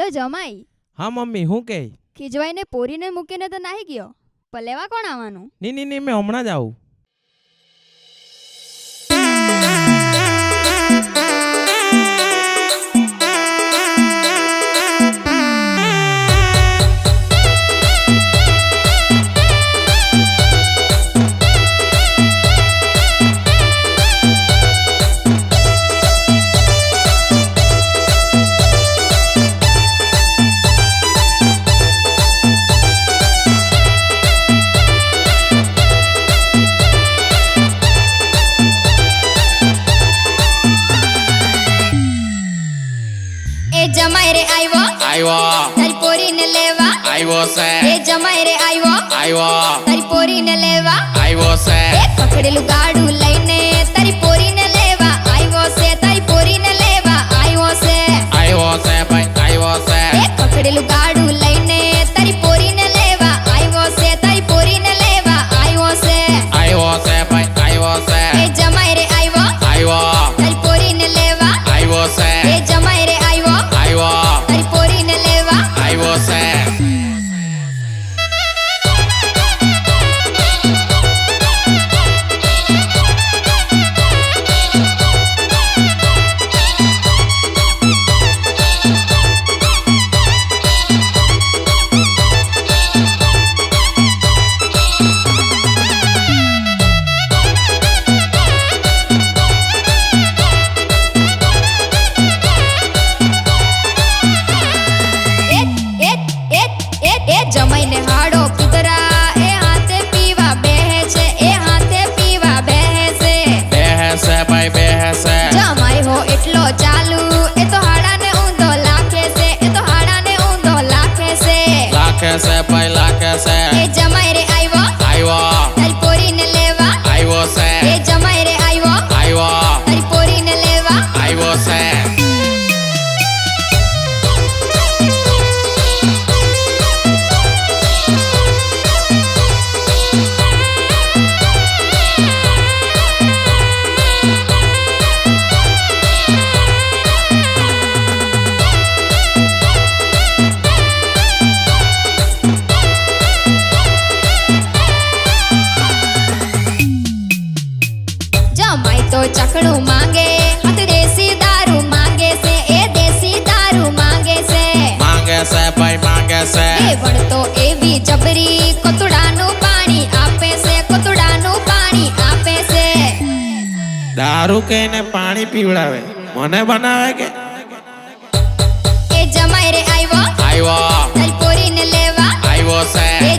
Hello जमाई। हाँ mummy हूँ के खीजवाई ने पोरी ने मूकीने तो नहीं गयो पण लेवा कोण आवવાનું? नहीं मैं हमणा ज आऊं। जमाई रे आइवो आइवो तारी पोरी ने लेवा आइवो से ए जमाई रे आइवो आइवो तारी पोरी ने लेवा आइवो से ए पकड़ेलू गाडू लईने तारी पोरी ने लेवा आइवो से तारी पोरी ने लेवा आइवो से भाई आइवो से ए पकड़ेलू गाडू लईने तारी पोरी ने लेवा आइवो से तारी पोरी ने लेवा आइवो से भाई आइवो से ए जमाई रे आइवो आइवो तारी पोरी ने लेवा आइवो से ए जमाई रे आइवो आइवो तारी पोरी ने लेवा आइवो से जमाई ने हाड़ो कुतरा ए हाथे पीवा बेहे छे ए हाथे पीवा बेहे से भाई बेहे से जमाई हो एटलो चालू ए तो हाड़ा ने ऊंधो लाखे से ए तो हाड़ा ने ऊंधो लाखे से भाई लाखे से ए जमाई रे आइवो आइवो तारी पोरी ने लेवा आइवो से ए जमाई रे आइवो आइवो तारी पोरी ने लेवा आइवो से जमाई तो चखड़ू मांगे हाथ देसी दारू मांगे से ए देसी दारू मांगे से भाई मांगे से ए पण तो एवी जबरी कोतुडानु पानी आपे से कोतुडानु पानी आपे से दारू के ने पानी पीवड़ावे मने बनावे के ए जमाई रे आइवो आइवो तारी पोरी ने लेवा आइवो से ए